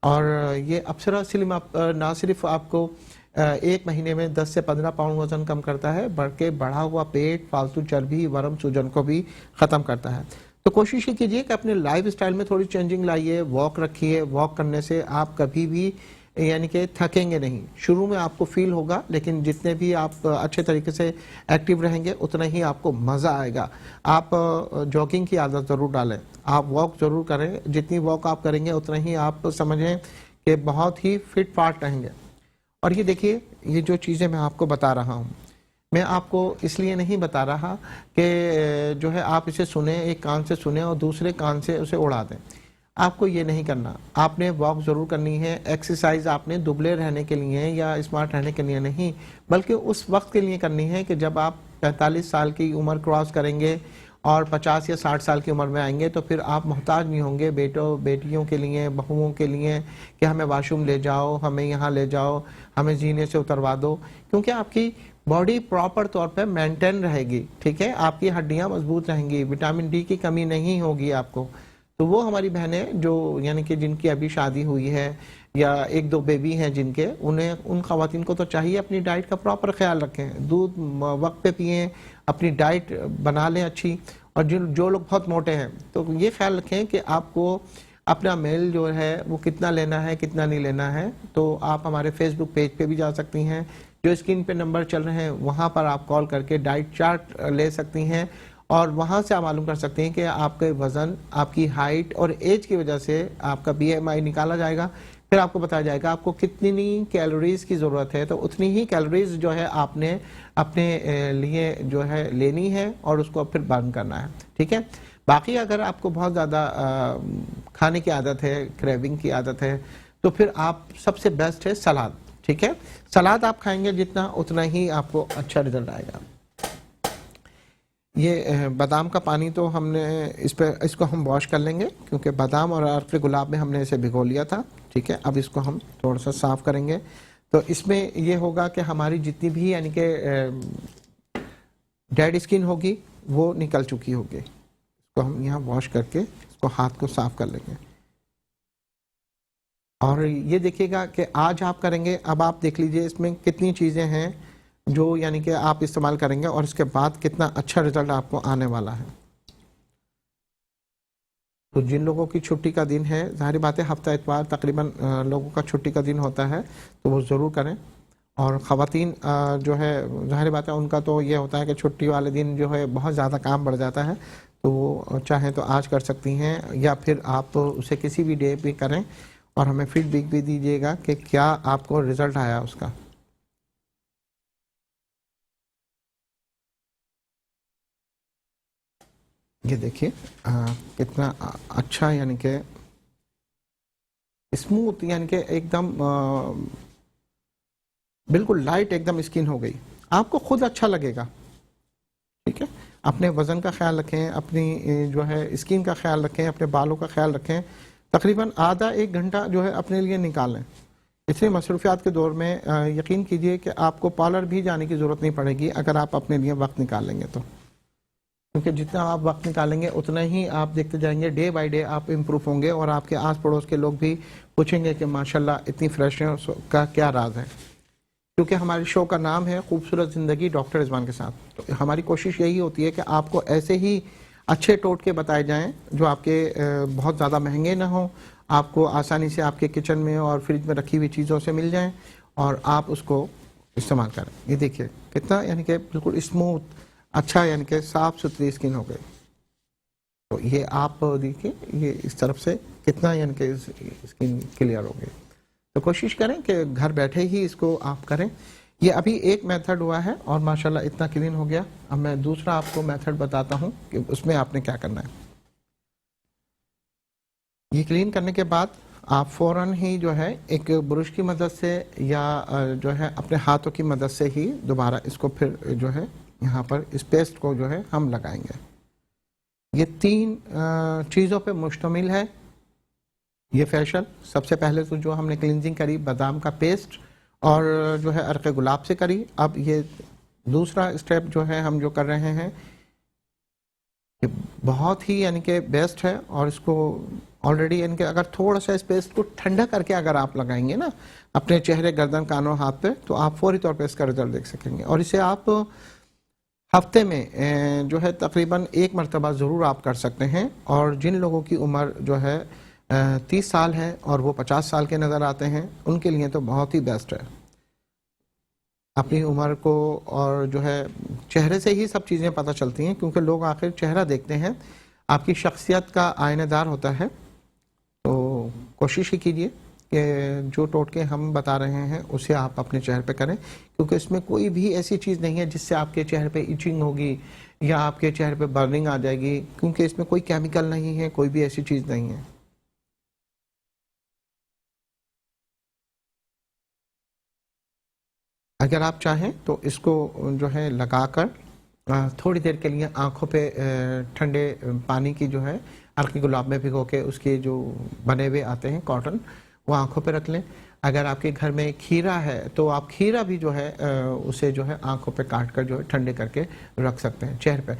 और ये अप्सरा स्लिम अप ना सिर्फ आपको एक महीने में 10 से 15 पाउंड वज़न कम करता है बल्कि बढ़ा हुआ पेट, फालतू चर्बी, वर्म, सूजन को भी ख़त्म करता है। तो कोशिश ये कीजिए कि अपने लाइफ स्टाइल में थोड़ी चेंजिंग लाइए, वॉक रखिए। वॉक करने से आप कभी भी यानी कि थकेंगे नहीं। शुरू में आपको फील होगा लेकिन जितने भी आप अच्छे तरीके से एक्टिव रहेंगे उतना ही आपको मज़ा आएगा। आप जॉगिंग की आदत ज़रूर डालें, आप वॉक ज़रूर करें। जितनी वॉक आप करेंगे उतना ही आप समझें कि बहुत ही फिट फाट रहेंगे। और ये देखिए ये जो चीज़ें मैं आपको बता रहा हूँ, मैं आपको इसलिए नहीं बता रहा कि जो है आप इसे सुने, एक कान से सुने और दूसरे कान से उसे उड़ा दें। आपको ये नहीं करना। आपने वॉक ज़रूर करनी है, एक्सरसाइज आपने दुबले रहने के लिए या स्मार्ट रहने के लिए नहीं, बल्कि उस वक्त के लिए करनी है कि जब आप 45 साल की उम्र क्रॉस करेंगे और 50 या 60 साल की उम्र में आएंगे तो फिर आप मोहताज नहीं होंगे बेटियों के लिए, बहुओं के लिए कि हमें वाशरूम ले जाओ, हमें यहाँ ले जाओ, हमें जीने से उतरवा दो, क्योंकि आपकी बॉडी प्रॉपर तौर पे मेंटेन रहेगी, ठीक है, आपकी हड्डियां मजबूत रहेंगी, विटामिन डी की कमी नहीं होगी आपको। तो वो हमारी बहनें जो यानी कि जिनकी अभी शादी हुई है या एक दो बेबी हैं जिनके, उन्हें उन खवातीन को तो चाहिए अपनी डाइट का प्रॉपर ख्याल रखें, दूध वक्त पे पिएं, अपनी डाइट बना लें अच्छी। और जो लोग बहुत मोटे हैं तो ये ख्याल रखें कि आपको अपना मेल जो है वो कितना लेना है कितना नहीं लेना है। तो आप हमारे फेसबुक पेज पे भी जा सकती हैं, जो स्क्रीन पे नंबर चल रहे हैं वहाँ पर आप कॉल करके डाइट चार्ट ले सकती हैं और वहाँ से आप मालूम कर सकते हैं कि आपके वज़न, आपकी हाइट और एज की वजह से आपका BMI निकाला जाएगा। फिर आपको बताया जाएगा आपको कितनी कैलोरीज की ज़रूरत है, तो उतनी ही कैलोरीज जो है आपने अपने लिए जो है लेनी है और उसको फिर बर्न करना है, ठीक है। बाकी अगर आपको बहुत ज़्यादा खाने की आदत है, क्रेविंग की आदत है, तो फिर आप सबसे बेस्ट है सलाद, ठीक है। सलाद आप खाएंगे जितना उतना ही आपको अच्छा रिजल्ट आएगा। ये बादाम का पानी तो हमने इसको हम वॉश कर लेंगे, क्योंकि बादाम और अर्क गुलाब में हमने इसे भिगो लिया था। ठीक है, अब इसको हम थोड़ा सा साफ करेंगे। तो इसमें ये होगा कि हमारी जितनी भी यानी कि डेड स्किन होगी वो निकल चुकी होगी। इसको हम यहाँ वॉश करके इसको हाथ को साफ कर लेंगे। और ये देखिएगा कि आज आप करेंगे, अब आप देख लीजिए इसमें कितनी चीज़ें हैं जो यानी कि आप इस्तेमाल करेंगे और इसके बाद कितना अच्छा रिजल्ट आपको आने वाला है। तो जिन लोगों की छुट्टी का दिन है, ज़ाहिर बात है हफ्ता इतवार तकरीबन लोगों का छुट्टी का दिन होता है, तो वो ज़रूर करें। और ख़वातीन जो है ज़ाहिर बात है उनका तो ये होता है कि छुट्टी वाले दिन जो है बहुत ज़्यादा काम बढ़ जाता है, तो वो चाहें तो आज कर सकती हैं या फिर आप उसे किसी भी डे पे करें और हमें फीडबैक भी दीजिएगा कि क्या आपको रिजल्ट आया उसका। ये देखिए कितना अच्छा यानी कि स्मूथ, यानी कि एकदम बिल्कुल लाइट एकदम स्किन हो गई, आपको खुद अच्छा लगेगा। ठीक है, अपने वज़न का ख्याल रखें, अपनी जो है स्किन का ख्याल रखें, अपने बालों का ख्याल रखें। तकरीबन आधा एक घंटा जो है अपने लिए निकालें। इतने मसरूफियात के दौर में यकीन कीजिए कि आपको पार्लर भी जाने की ज़रूरत नहीं पड़ेगी अगर आप अपने लिए वक्त निकालेंगे तो, क्योंकि जितना आप वक्त निकालेंगे उतना ही आप देखते जाएंगे, डे बाय डे आप इम्प्रूव होंगे और आपके आस पड़ोस के लोग भी पूछेंगे कि माशाल्लाह इतनी फ्रेशनेस का क्या राज है। क्योंकि हमारे शो का नाम है खूबसूरत ज़िंदगी डॉक्टर रिजवान के साथ, तो हमारी कोशिश यही होती है कि आपको ऐसे ही अच्छे टोटके बताए जाएं जो आपके बहुत ज़्यादा महंगे ना हो, आपको आसानी से आपके किचन में और फ्रिज में रखी हुई चीज़ों से मिल जाएं और आप उसको इस्तेमाल करें। ये देखिए कितना यानी कि बिल्कुल स्मूथ, अच्छा यानी कि साफ़ सुथरी स्किन हो गई। तो ये आप देखिए ये इस तरफ से कितना यानी कि स्किन क्लियर हो गई। तो कोशिश करें कि घर बैठे ही इसको आप करें। ये अभी एक मेथड हुआ है और माशाल्लाह इतना क्लीन हो गया। अब मैं दूसरा आपको मेथड बताता हूँ कि उसमें आपने क्या करना है। ये क्लीन करने के बाद आप फ़ौरन ही जो है एक ब्रश की मदद से या जो है अपने हाथों की मदद से ही दोबारा इसको फिर जो है यहाँ पर इस पेस्ट को जो है हम लगाएंगे। ये 3 चीज़ों पे मुश्तमिल है ये फेशियल। सबसे पहले तो जो हमने क्लिनजिंग करी बादाम का पेस्ट और जो है अर्क गुलाब से करी, अब ये दूसरा स्टेप जो है हम जो कर रहे हैं ये बहुत ही यानी कि बेस्ट है। और इसको ऑलरेडी यानी कि अगर थोड़ा सा इस पेस्ट को ठंडा करके अगर आप लगाएंगे ना अपने चेहरे, गर्दन, कानों, हाथ पे, तो आप फौरी तौर पे इसका रिजल्ट देख सकेंगे। और इसे आप हफ्ते में जो है तकरीबन 1 मरतबा ज़रूर आप कर सकते हैं। और जिन लोगों की उम्र जो है 30 साल है और वो 50 साल के नज़र आते हैं, उनके लिए तो बहुत ही बेस्ट है। अपनी उम्र को और जो है चेहरे से ही सब चीज़ें पता चलती हैं, क्योंकि लोग आखिर चेहरा देखते हैं, आपकी शख्सियत का आईनेदार होता है। तो कोशिश ही कीजिए कि जो टोटके हम बता रहे हैं उसे आप अपने चेहरे पे करें, क्योंकि इसमें कोई भी ऐसी चीज़ नहीं है जिससे आपके चेहरे पे इचिंग होगी या आपके चेहरे पे बर्निंग आ जाएगी, क्योंकि इसमें कोई केमिकल नहीं है, कोई भी ऐसी चीज़ नहीं है। अगर आप चाहें तो इसको जो है लगाकर थोड़ी देर के लिए आंखों पे ठंडे पानी की जो है अर्क गुलाब में भिगो के उसके जो बने हुए आते हैं कॉटन, वो आंखों पे रख लें। अगर आपके घर में खीरा है तो आप खीरा भी जो है उसे जो है आंखों पे काट कर जो है ठंडे करके रख सकते हैं चेहरे पे।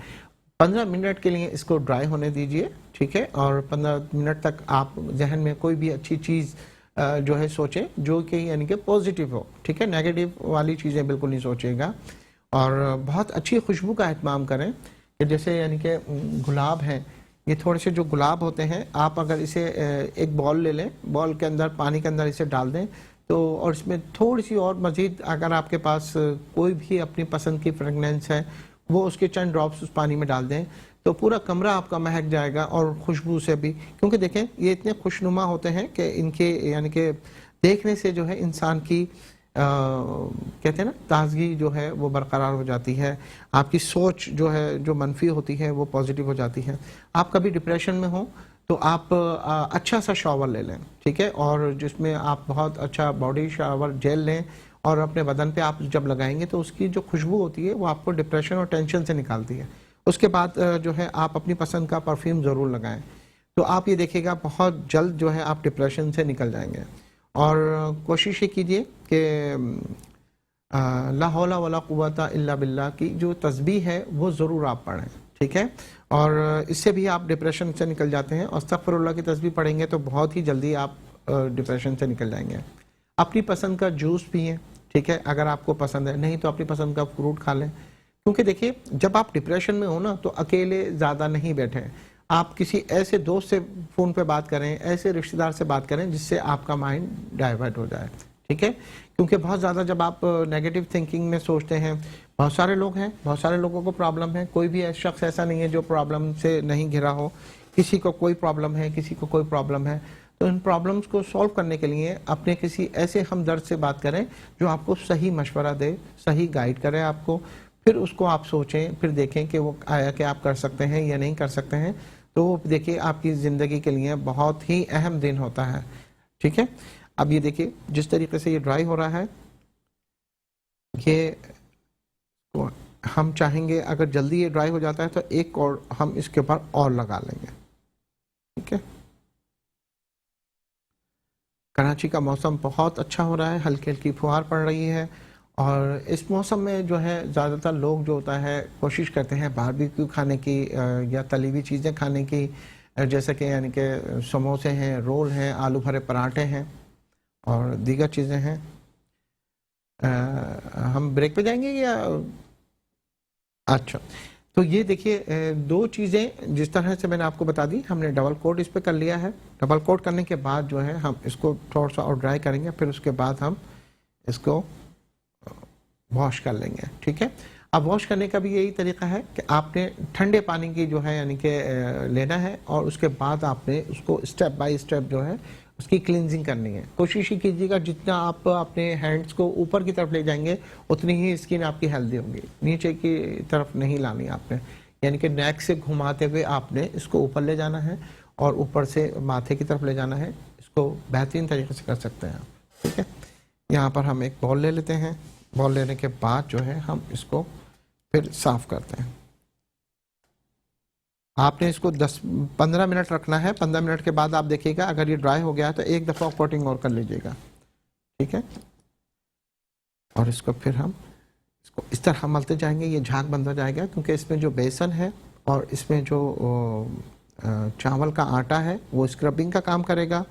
15 मिनट के लिए इसको ड्राई होने दीजिए, ठीक है। और 15 मिनट तक आप जहन में कोई भी अच्छी चीज़ जो है सोचें जो कि यानी कि पॉजिटिव हो, ठीक है। नेगेटिव वाली चीज़ें बिल्कुल नहीं सोचेगा। और बहुत अच्छी खुशबू का एहतमाम करें कि जैसे यानी कि गुलाब हैं, ये थोड़े से जो गुलाब होते हैं, आप अगर इसे एक बॉल ले लें, बॉल के अंदर पानी के अंदर इसे डाल दें तो, और इसमें थोड़ी सी और मज़ीद अगर आपके पास कोई भी अपनी पसंद की फ्रेगनेंस है वो उसके चंद ड्रॉप्स उस पानी में डाल दें तो पूरा कमरा आपका महक जाएगा। और खुशबू से भी, क्योंकि देखें ये इतने खुशनुमा होते हैं कि इनके यानी कि देखने से जो है इंसान की कहते हैं ना ताजगी जो है वो बरकरार हो जाती है, आपकी सोच जो है जो मनफी होती है वो पॉजिटिव हो जाती है। आप कभी डिप्रेशन में हो तो आप अच्छा सा शावर ले लें, ठीक है। और जिसमें आप बहुत अच्छा बॉडी शावर जेल लें और अपने बदन पे आप जब लगाएंगे तो उसकी जो खुशबू होती है वो आपको डिप्रेशन और टेंशन से निकालती है। उसके बाद जो है आप अपनी पसंद का परफ्यूम ज़रूर लगाएं। तो आप ये देखिएगा बहुत जल्द जो है आप डिप्रेशन से निकल जाएंगे। और कोशिश ये कीजिए कि ला हौला वला कुव्वता इल्ला बिल्लाह की जो तस्बीह है वो ज़रूर आप पढ़ें, ठीक है। और इससे भी आप डिप्रेशन से निकल जाते हैं। और अस्तगफिरुल्लाह की तस्बीह पढ़ेंगे तो बहुत ही जल्दी आप डिप्रेशन से निकल जाएंगे। अपनी पसंद का जूस पिएं, ठीक है, अगर आपको पसंद है। नहीं तो अपनी पसंद का फ्रूट खा लें। क्योंकि देखिए जब आप डिप्रेशन में हो ना तो अकेले ज़्यादा नहीं बैठे, आप किसी ऐसे दोस्त से फ़ोन पे बात करें, ऐसे रिश्तेदार से बात करें जिससे आपका माइंड डाइवर्ट हो जाए, ठीक है। क्योंकि बहुत ज़्यादा जब आप नेगेटिव थिंकिंग में सोचते हैं, बहुत सारे लोग हैं, बहुत सारे लोगों को प्रॉब्लम है, कोई भी शख्स ऐसा नहीं है जो प्रॉब्लम से नहीं घिरा हो। किसी को कोई प्रॉब्लम है, किसी को कोई प्रॉब्लम है। तो इन प्रॉब्लम्स को सॉल्व करने के लिए अपने किसी ऐसे हमदर्द से बात करें जो आपको सही मशवरा दे, सही गाइड करे आपको। फिर उसको आप सोचें, फिर देखें कि वो आया कि आप कर सकते हैं या नहीं कर सकते हैं। तो देखिए आपकी ज़िंदगी के लिए बहुत ही अहम दिन होता है, ठीक है। अब ये देखिए जिस तरीके से ये ड्राई हो रहा है, ये हम चाहेंगे अगर जल्दी ये ड्राई हो जाता है तो एक और हम इसके ऊपर और लगा लेंगे, ठीक है। कराची का मौसम बहुत अच्छा हो रहा है, हल्की हल्की फुहार पड़ रही है। और इस मौसम में जो है ज़्यादातर लोग जो होता है कोशिश करते हैं बारबेक्यू खाने की या तली हुई चीज़ें खाने की, जैसे कि यानी कि समोसे हैं, रोल हैं, आलू भरे पराठे हैं और दीगर चीज़ें हैं। हम ब्रेक पे जाएंगे या अच्छा। तो ये देखिए दो चीज़ें जिस तरह से मैंने आपको बता दी, हमने डबल कोट इस पर कर लिया है। डबल कोट करने के बाद जो है हम इसको थोड़ा सा और ड्राई करेंगे, फिर उसके बाद हम इसको वॉश कर लेंगे, ठीक है। अब वॉश करने का भी यही तरीका है कि आपने ठंडे पानी की जो है यानी कि लेना है और उसके बाद आपने उसको स्टेप बाय स्टेप जो है उसकी क्लींजिंग करनी है। कोशिश ही कीजिएगा जितना आप अपने हैंड्स को ऊपर की तरफ ले जाएंगे उतनी ही स्किन आपकी हेल्दी होगी। नीचे की तरफ नहीं लानी आपने, यानी कि नेक से घुमाते हुए आपने इसको ऊपर ले जाना है और ऊपर से माथे की तरफ ले जाना है। इसको बेहतरीन तरीके से कर सकते हैं आप, ठीक है। यहाँ पर हम एक बॉल ले लेते हैं। बॉल लेने के बाद जो है हम इसको फिर साफ करते हैं। आपने इसको 10-15 मिनट रखना है। 15 मिनट के बाद आप देखिएगा अगर ये ड्राई हो गया है तो एक दफ़ा कोटिंग और कर लीजिएगा, ठीक है। और इसको फिर हम इसको इस तरह मलते जाएंगे, ये झाग बनता जाएगा क्योंकि इसमें जो बेसन है और इसमें जो चावल का आटा है वो स्क्रबिंग का काम करेगा।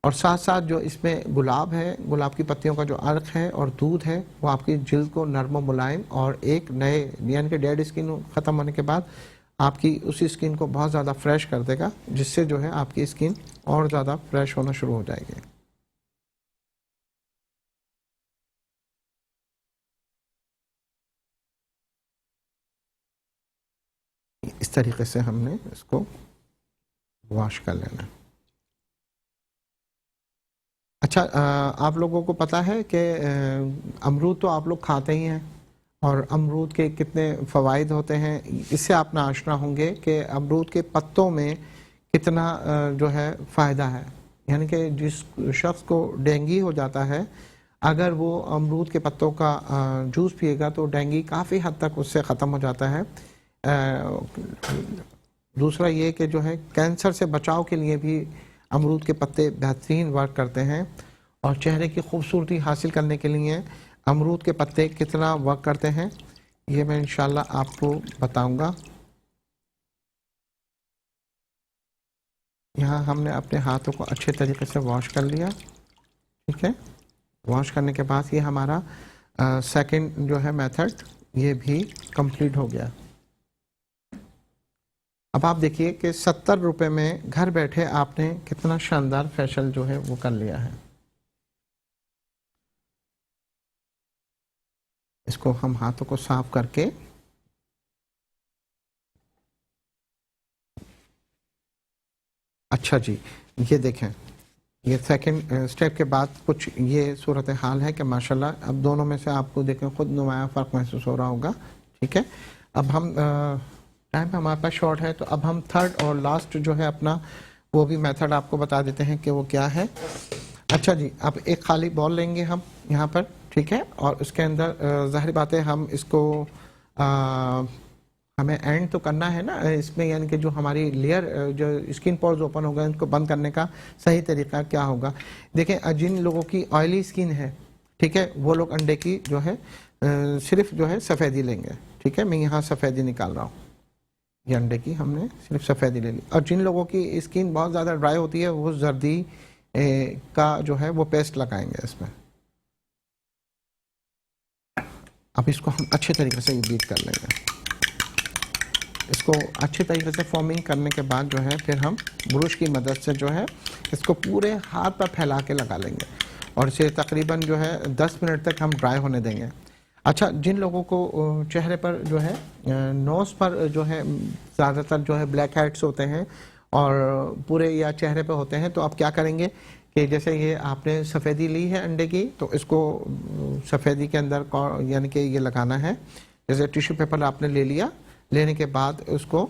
और साथ साथ जो इसमें गुलाब है, गुलाब की पत्तियों का जो अर्क है और दूध है वो आपकी जिल्द को नर्म और मुलायम और एक नए यानी कि डेड स्किन ख़त्म होने के बाद आपकी उसी स्किन को बहुत ज़्यादा फ्रेश कर देगा, जिससे जो है आपकी स्किन और ज़्यादा फ्रेश होना शुरू हो जाएगी। इस तरीके से हमने इसको वॉश कर लेना। अच्छा, आप लोगों को पता है कि अमरूद तो आप लोग खाते ही हैं और अमरूद के कितने फ़वाइद होते हैं इससे आप ना आशना होंगे कि अमरूद के पत्तों में कितना जो है फ़ायदा है। यानी कि जिस शख्स को डेंगू हो जाता है, अगर वो अमरूद के पत्तों का जूस पिएगा तो डेंगू काफ़ी हद तक उससे ख़त्म हो जाता है। दूसरा ये कि जो है कैंसर से बचाव के लिए भी अमरूद के पत्ते बेहतरीन वर्क करते हैं। और चेहरे की खूबसूरती हासिल करने के लिए अमरूद के पत्ते कितना वर्क करते हैं ये मैं इंशाल्लाह आपको बताऊंगा। यहाँ हमने अपने हाथों को अच्छे तरीके से वॉश कर लिया, ठीक है। वॉश करने के बाद ये हमारा सेकंड जो है मेथड ये भी कंप्लीट हो गया। अब आप देखिए कि 70 रुपये में घर बैठे आपने कितना शानदार फेशियल जो है वो कर लिया है। इसको हम हाथों को साफ करके अच्छा जी, ये देखें ये सेकंड स्टेप के बाद कुछ ये सूरत हाल है कि माशाल्लाह अब दोनों में से आपको देखें खुद नुमाया फ़र्क महसूस हो रहा होगा, ठीक है। अब हम टाइम हमारे पास शॉर्ट है तो अब हम थर्ड और लास्ट जो है अपना वो भी मेथड आपको बता देते हैं कि वो क्या है। अच्छा जी, अब एक खाली बॉल लेंगे हम यहाँ पर, ठीक है। और उसके अंदर ज़ाहिर बात है हम इसको हमें एंड तो करना है ना इसमें, यानी कि जो हमारी लेयर जो स्किन पोर्स ओपन हो गए उनको बंद करने का सही तरीका क्या होगा। देखें, जिन लोगों की ऑयली स्किन है, ठीक है, वो लोग अंडे की जो है सिर्फ जो है सफ़ेदी लेंगे। ठीक है, मैं यहाँ सफ़ेदी निकाल रहा हूँ, ये अंडे की हमने सिर्फ सफ़ेदी ले ली। और जिन लोगों की स्किन बहुत ज़्यादा ड्राई होती है वो जर्दी का जो है वो पेस्ट लगाएंगे इसमें। अब इसको हम अच्छे तरीके से बीट कर लेंगे। इसको अच्छे तरीके से फॉर्मिंग करने के बाद जो है फिर हम ब्रश की मदद से जो है इसको पूरे हाथ पर फैला के लगा लेंगे और इसे तकरीबन जो है 10 मिनट तक हम ड्राई होने देंगे। अच्छा, जिन लोगों को चेहरे पर जो है नोज़ पर जो है ज़्यादातर जो है ब्लैक हेड्स होते हैं और पूरे या चेहरे पर होते हैं, तो आप क्या करेंगे कि जैसे ये आपने सफ़ेदी ली है अंडे की, तो इसको सफ़ेदी के अंदर यानी कि ये लगाना है। जैसे टिश्यू पेपर आपने ले लिया, लेने के बाद उसको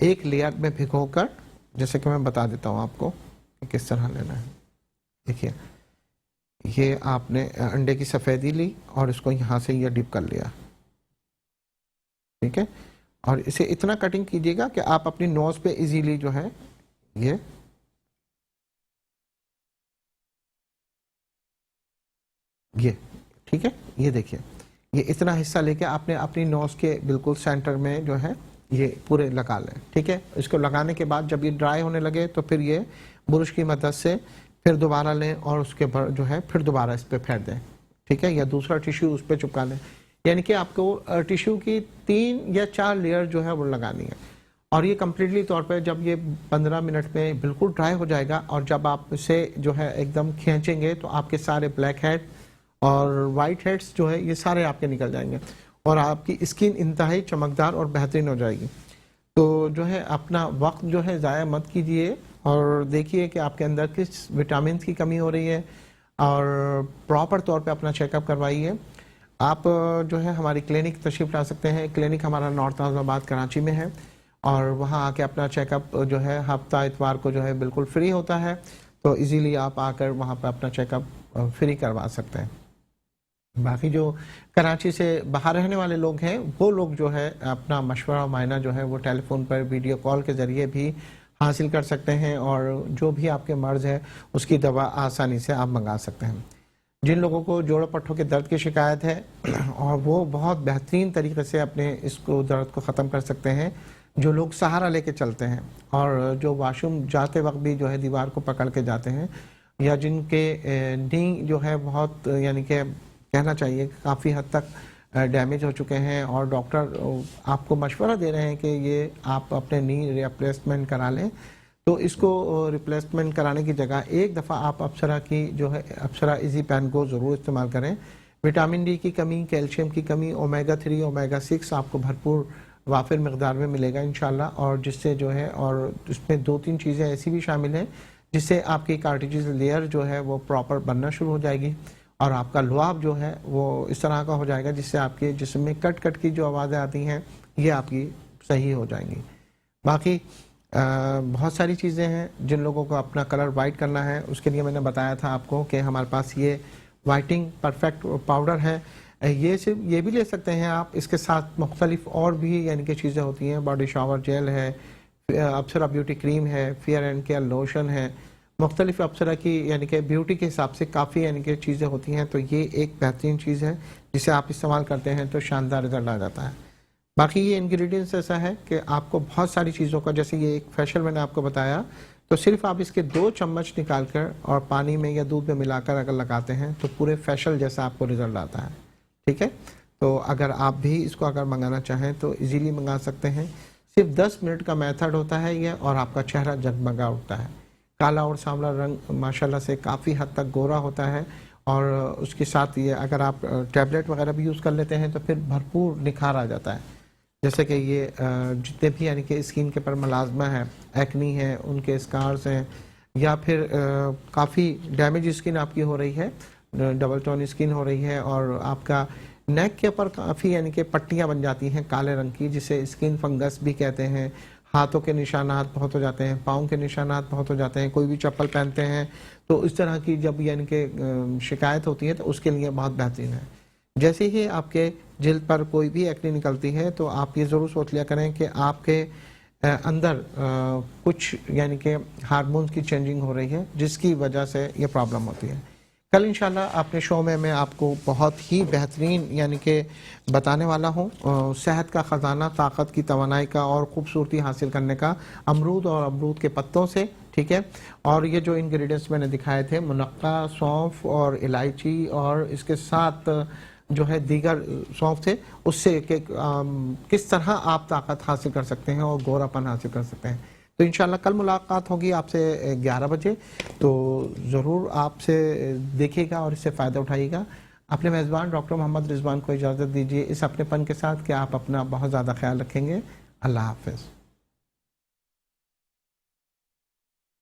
एक लेयर में भिगोकर, जैसे कि मैं बता देता हूँ आपको कि किस तरह लेना है। देखिए, ये आपने अंडे की सफ़ेदी ली और इसको यहाँ से ये डिप कर लिया, ठीक है, और इसे इतना कटिंग कीजिएगा कि आप अपनी नोज़ पे इजीली जो है ये ठीक है, ये देखिए, ये इतना हिस्सा लेके आपने अपनी नोज़ के बिल्कुल सेंटर में जो है ये पूरे लगा लें। ठीक है, इसको लगाने के बाद जब ये ड्राई होने लगे तो फिर ये ब्रश की मदद से फिर दोबारा लें और उसके पर जो है फिर दोबारा इस पर फेर दें। ठीक है, या दूसरा टिश्यू उस पर चिपका लें। यानी कि आपको टिश्यू की 3 या 4 लेयर जो है वो लगानी है और ये कम्प्लीटली तौर पर जब ये 15 मिनट में बिल्कुल ड्राई हो जाएगा और जब आप इसे जो है एकदम खींचेंगे तो आपके सारे ब्लैक हेड और वाइट हेड्स जो है ये सारे आपके निकल जाएंगे और आपकी स्किन इंतहाई चमकदार और बेहतरीन हो जाएगी। तो जो है अपना वक्त जो है ज़ाया मत कीजिए और देखिए कि आपके अंदर किस विटामिन की कमी हो रही है और प्रॉपर तौर पे अपना चेकअप करवाइए। आप जो है हमारी क्लिनिक तशरीफ़ ला सकते हैं। क्लिनिक हमारा नॉर्थ नाज़िमाबाद कराची में है और वहाँ आके अपना चेकअप जो है हफ्ता इतवार को जो है बिल्कुल फ्री होता है, तो इजीली आप आकर वहाँ पर अपना चेकअप फ्री करवा सकते हैं। बाकी जो कराची से बाहर रहने वाले लोग हैं वो लोग जो है अपना मशवरा मायना जो है वो टेलीफोन पर वीडियो कॉल के ज़रिए भी हासिल कर सकते हैं और जो भी आपके मर्ज़ है उसकी दवा आसानी से आप मंगा सकते हैं। जिन लोगों को जोड़ों पट्टों के दर्द की शिकायत है और वो बहुत बेहतरीन तरीके से अपने इसको दर्द को ख़त्म कर सकते हैं, जो लोग सहारा लेके चलते हैं और जो वाशरूम जाते वक्त भी जो है दीवार को पकड़ के जाते हैं, या जिनके नी जो है बहुत यानी कि कहना चाहिए काफ़ी हद तक डैमेज हो चुके हैं और डॉक्टर आपको मशवरा दे रहे हैं कि ये आप अपने नी रिप्लेसमेंट करा लें, तो इसको रिप्लेसमेंट कराने की जगह एक दफ़ा आप अप्सरा की जो है अप्सरा इजी पैन को ज़रूर इस्तेमाल करें। विटामिन डी की कमी, कैल्शियम की कमी, ओमेगा 3 ओमेगा 6 आपको भरपूर वाफिर मकदार में मिलेगा इंशाल्लाह, और जिससे जो है और उसमें 2-3 चीज़ें ऐसी भी शामिल हैं जिससे आपकी कार्टिलेज लेयर जो है वो प्रॉपर बनना शुरू हो जाएगी और आपका लुआब जो है वो इस तरह का हो जाएगा जिससे आपके जिस्म में कट कट की जो आवाज़ें आती हैं ये आपकी सही हो जाएंगी। बाकी बहुत सारी चीज़ें हैं। जिन लोगों को अपना कलर वाइट करना है उसके लिए मैंने बताया था आपको कि हमारे पास ये वाइटिंग परफेक्ट पाउडर है, ये सिर्फ ये भी ले सकते हैं आप। इसके साथ मुख्तलिफ और भी यानी कि चीज़ें होती हैं, बॉडी शावर जेल है, अप्सरा ब्यूटी क्रीम है, फेयर एंड केयर लोशन है, मुख्तलिफ अप्सरा की यानी कि ब्यूटी के हिसाब से काफ़ी यानी कि चीज़ें होती हैं। तो ये एक बेहतरीन चीज़ है जिसे आप इस्तेमाल करते हैं तो शानदार रिजल्ट आ जाता है। बाकी ये इंग्रेडिएंट्स ऐसा है कि आपको बहुत सारी चीज़ों का, जैसे ये एक फेशियल मैंने आपको बताया, तो सिर्फ आप इसके 2 चम्मच निकाल कर और पानी में या दूध में मिलाकर अगर लगाते हैं तो पूरे फेशियल जैसा आपको रिजल्ट आता है। ठीक है, तो अगर आप भी इसको अगर मंगाना चाहें तो इजीली मंगा सकते हैं। सिर्फ 10 मिनट का मेथड होता है ये और आपका चेहरा जगमगा उठता है। काला और सांवला रंग माशाल्लाह से काफ़ी हद तक गोरा होता है और उसके साथ ये अगर आप टैबलेट वगैरह भी यूज़ कर लेते हैं तो फिर भरपूर निखार आ जाता है। जैसे कि ये जितने भी यानी कि स्किन के पर मलाजमा है, एक्नी है, उनके स्कार्स हैं, या फिर काफ़ी डैमेज स्किन आपकी हो रही है, डबल टोन स्किन हो रही है और आपका नेक के ऊपर काफ़ी यानी कि पट्टियाँ बन जाती हैं काले रंग की, जिसे स्किन फंगस भी कहते हैं। हाथों के निशानात बहुत हो जाते हैं, पाँव के निशानात बहुत हो जाते हैं, कोई भी चप्पल पहनते हैं तो इस तरह की जब यानी कि शिकायत होती है तो उसके लिए बहुत बेहतरीन है। जैसे ही आपके जिल्द पर कोई भी एक्ने निकलती है तो आप ये ज़रूर सोच लिया करें कि आपके अंदर कुछ यानी कि हार्मोन्स की चेंजिंग हो रही है जिसकी वजह से ये प्रॉब्लम होती है। कल इंशाल्लाह अपने शो में मैं आपको बहुत ही बेहतरीन यानी कि बताने वाला हूँ सेहत का ख़जाना, ताकत की तवानाई का और ख़ूबसूरती हासिल करने का अमरूद और अमरूद के पत्तों से, ठीक है। और ये जो इंग्रेडिएंट्स मैंने दिखाए थे मुनक्का, सौंफ और इलायची और इसके साथ जो है दीगर सौंफ थे, उससे किस तरह आप ताकत हासिल कर सकते हैं और गोरापन हासिल कर सकते हैं। तो इंशाल्लाह कल मुलाकात होगी आपसे 11 बजे, तो ज़रूर आपसे देखिएगा और इससे फ़ायदा उठाइएगा। अपने मेज़बान डॉक्टर मोहम्मद रिजवान को इजाज़त दीजिए इस अपनेपन के साथ कि आप अपना बहुत ज़्यादा ख्याल रखेंगे। अल्लाह हाफ़िज़।